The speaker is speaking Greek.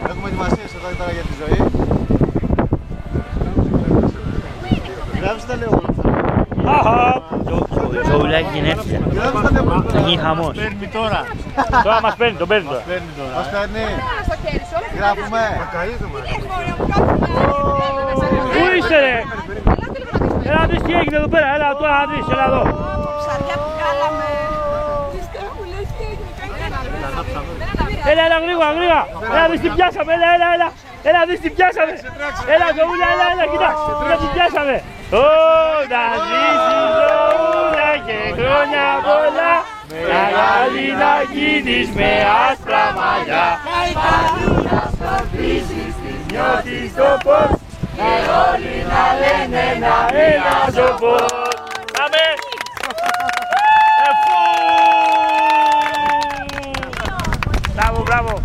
Έχουμε ετοιμασίες εδώ τώρα για τη ζωή. Γράψτε τα λέω. Αχα! Το ουλάκι γεννήθηκε. Γίνει χαμός. Παίρνει τώρα. Τώρα μας παίρνει, τον παίρνει τώρα. Μας παίρνει. Γράφουμε. Πού είσαι ρε! Έλα να δεις τι έγινε εδώ πέρα, έλα τώρα να δεις, έλα εδώ. Ψαριά που κάλαμε. Έλα γρήγορα, γρήγορα. Έλα δεις τι πιάσαμε, έλα. Έλα δεις τι πιάσαμε. Έλα ζωούλα, έλα, κοιτάξτε. Έλα τι πιάσαμε. Ω, να ζήσεις ζωούλα και χρόνια πολλά. Μεγάλη να γίνεις με άσπρα μαλλιά. Παντού να σκορπίσεις, τις νιώθεις το πώς. Και όλοι να λένε ένα ζωπός. Πάμε! Μπράβο, μπράβο.